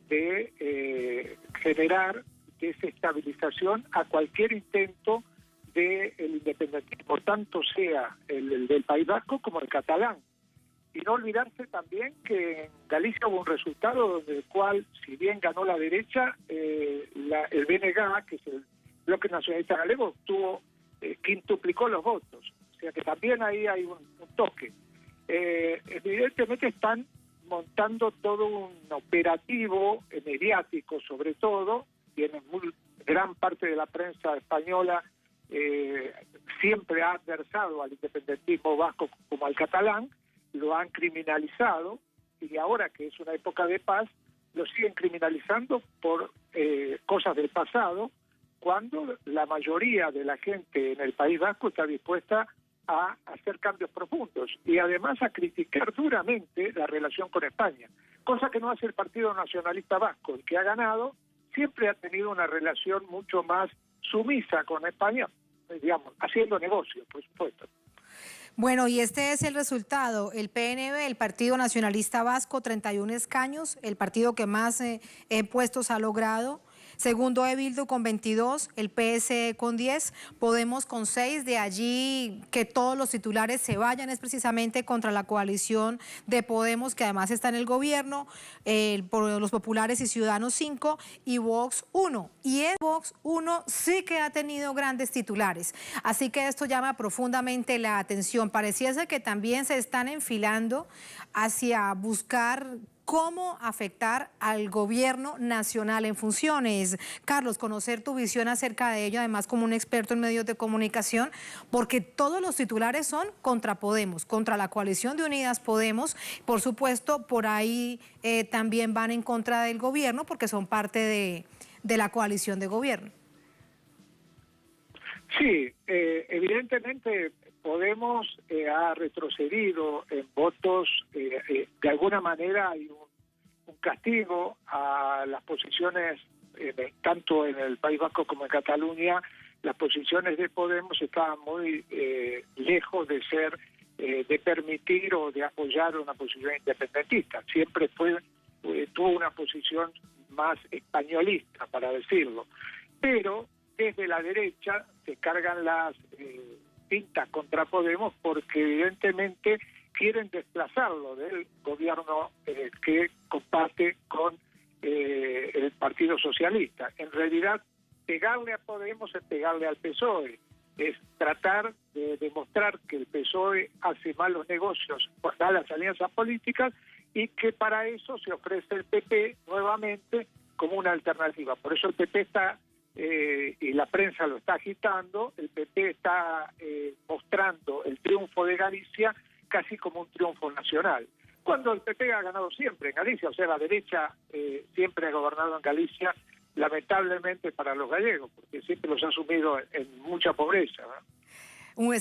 de generar desestabilización a cualquier intento del independentismo, tanto sea el del País Vasco como el catalán. Y no olvidarse también que en Galicia hubo un resultado en el cual, si bien ganó la derecha, el BNG, que es el Bloque Nacionalista Galego, obtuvo, quintuplicó los votos. O sea que también ahí hay un toque. Evidentemente están montando todo un operativo mediático, sobre todo, tienen gran parte de la prensa española siempre ha adversado al independentismo vasco como al catalán, lo han criminalizado y ahora que es una época de paz, lo siguen criminalizando por cosas del pasado, cuando la mayoría de la gente en el País Vasco está dispuesta a hacer cambios profundos y además a criticar duramente la relación con España, cosa que no hace el Partido Nacionalista Vasco, el que ha ganado, siempre ha tenido una relación mucho más sumisa con España, digamos, haciendo negocio, por supuesto. Bueno, y este es el resultado. El PNV, el Partido Nacionalista Vasco, 31 escaños, el partido que más puestos ha logrado. Segundo, Bildu con 22, el PSE con 10, Podemos con 6, de allí que todos los titulares se vayan es precisamente contra la coalición de Podemos, que además está en el gobierno, por los populares y ciudadanos 5 y Vox 1. Y el Vox 1 sí que ha tenido grandes titulares, así que esto llama profundamente la atención. Pareciese que también se están enfilando hacia buscar cómo afectar al gobierno nacional en funciones. Carlos, conocer tu visión acerca de ello, además como un experto en medios de comunicación, porque todos los titulares son contra Podemos, contra la coalición de Unidas Podemos. Por supuesto, por ahí también van en contra del gobierno porque son parte de la coalición de gobierno. Sí, evidentemente Podemos ha retrocedido en votos, de alguna manera hay un castigo a las posiciones, tanto en el País Vasco como en Cataluña, las posiciones de Podemos estaban muy lejos de ser, de permitir o de apoyar una posición independentista. Siempre tuvo una posición más españolista, para decirlo. Pero desde la derecha se cargan las pintas contra Podemos porque evidentemente quieren desplazarlo del gobierno que comparte con el Partido Socialista. En realidad, pegarle a Podemos es pegarle al PSOE, es tratar de demostrar que el PSOE hace malos negocios, da las alianzas políticas y que para eso se ofrece el PP nuevamente como una alternativa. Por eso el PP está y la prensa lo está agitando, el PP está mostrando el triunfo de Galicia casi como un triunfo nacional, cuando el PP ha ganado siempre en Galicia, o sea, la derecha siempre ha gobernado en Galicia, lamentablemente para los gallegos, porque siempre los ha sumido en mucha pobreza, ¿no?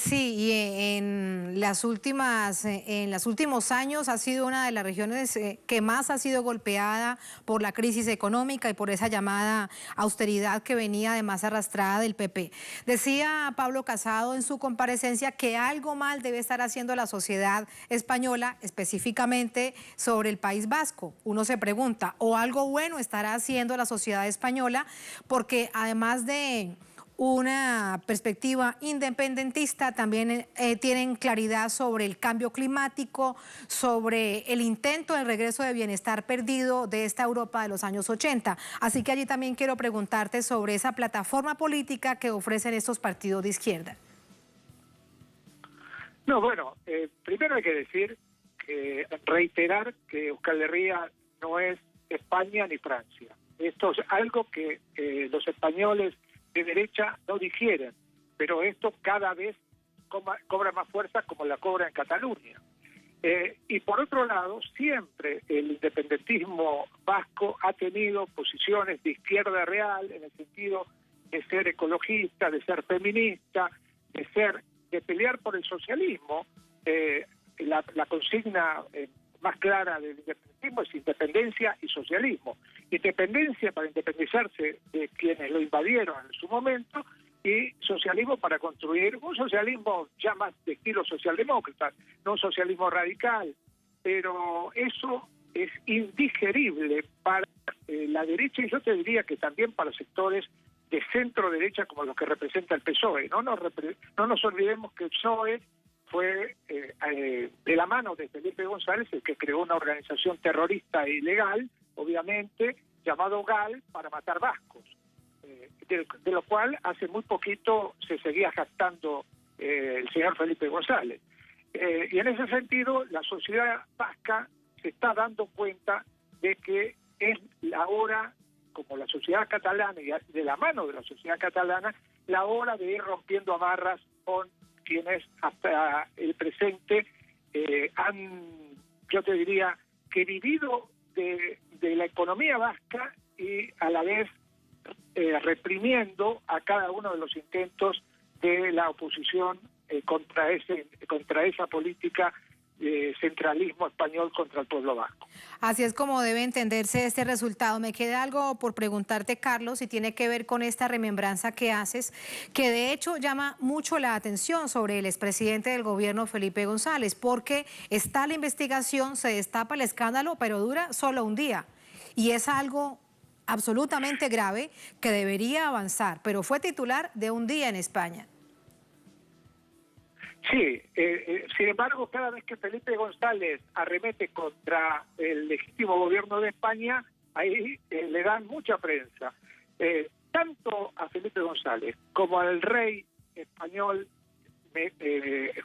Sí, y en los últimos años ha sido una de las regiones que más ha sido golpeada por la crisis económica y por esa llamada austeridad que venía además arrastrada del PP. Decía Pablo Casado en su comparecencia que algo mal debe estar haciendo la sociedad española, específicamente sobre el País Vasco. Uno se pregunta, ¿o algo bueno estará haciendo la sociedad española? Porque además de una perspectiva independentista, también tienen claridad sobre el cambio climático, sobre el intento del regreso de bienestar perdido de esta Europa de los años 80. Así que allí también quiero preguntarte sobre esa plataforma política que ofrecen estos partidos de izquierda. No, bueno, primero hay que decir, reiterar que Euskal Herria no es España ni Francia. Esto es algo que los españoles de derecha no digieren, pero esto cada vez cobra más fuerza como la cobra en Cataluña. Y por otro lado, siempre el independentismo vasco ha tenido posiciones de izquierda real en el sentido de ser ecologista, de ser feminista, de pelear por el socialismo. La consigna más clara del independentismo es independencia y socialismo. Independencia para independizarse de quienes lo invadieron en su momento y socialismo para construir un socialismo ya más de estilo socialdemócrata, no un socialismo radical, pero eso es indigerible para la derecha y yo te diría que también para sectores de centro derecha como los que representa el PSOE. No nos olvidemos que el PSOE fue de la mano de Felipe González el que creó una organización terrorista e ilegal, obviamente, llamado GAL, para matar vascos, de lo cual hace muy poquito se seguía jactando el señor Felipe González. Y en ese sentido, la sociedad vasca se está dando cuenta de que es la hora, como la sociedad catalana, y de la mano de la sociedad catalana, la hora de ir rompiendo amarras con quienes hasta el presente han, yo te diría, que vivido de la economía vasca y a la vez reprimiendo a cada uno de los intentos de la oposición contra esa política de centralismo español contra el pueblo vasco. Así es como debe entenderse este resultado. Me queda algo por preguntarte, Carlos, y tiene que ver con esta remembranza que haces, que de hecho llama mucho la atención sobre el expresidente del gobierno, Felipe González, porque está la investigación, se destapa el escándalo, pero dura solo un día. Y es algo absolutamente grave que debería avanzar, pero fue titular de un día en España. Sí, sin embargo, cada vez que Felipe González arremete contra el legítimo gobierno de España, ahí le dan mucha prensa. Tanto a Felipe González como al rey español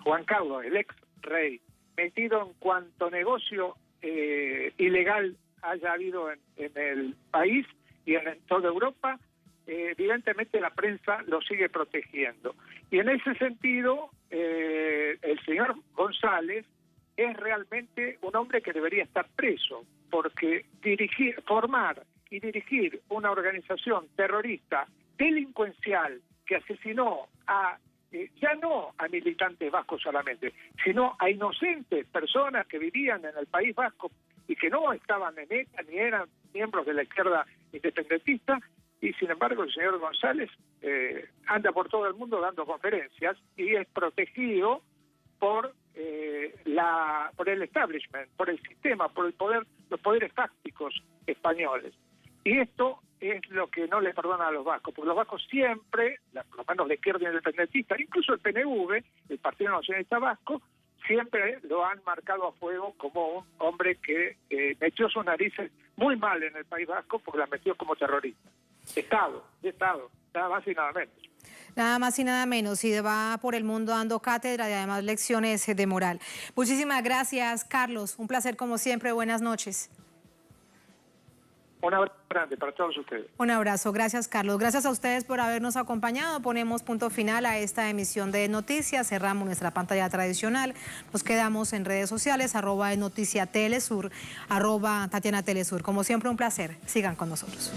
Juan Carlos, el ex rey, metido en cuanto negocio ilegal haya habido en el país y en toda Europa, evidentemente la prensa lo sigue protegiendo. Y en ese sentido, el señor González es realmente un hombre que debería estar preso, porque formar y dirigir una organización terrorista delincuencial que asesinó ya no a militantes vascos solamente, sino a inocentes personas que vivían en el País Vasco y que no estaban en ETA ni eran miembros de la izquierda independentista, y sin embargo el señor González anda por todo el mundo dando conferencias y es protegido por el establishment, por el sistema, por los poderes fácticos españoles. Y esto es lo que no le perdona a los vascos, porque los vascos siempre, por lo menos la izquierda independentista, incluso el PNV, el Partido Nacionalista Vasco, siempre lo han marcado a fuego como un hombre que metió sus narices muy mal en el País Vasco porque la metió como terrorista. Estado, nada más y nada menos. Nada más y nada menos, y va por el mundo dando cátedra y además lecciones de moral. Muchísimas gracias, Carlos. Un placer como siempre. Buenas noches. Un abrazo grande para todos ustedes. Un abrazo. Gracias, Carlos. Gracias a ustedes por habernos acompañado. Ponemos punto final a esta emisión de Noticias. Cerramos nuestra pantalla tradicional. Nos quedamos en redes sociales, @Noticia Telesur, @Tatiana Telesur. Como siempre, un placer. Sigan con nosotros.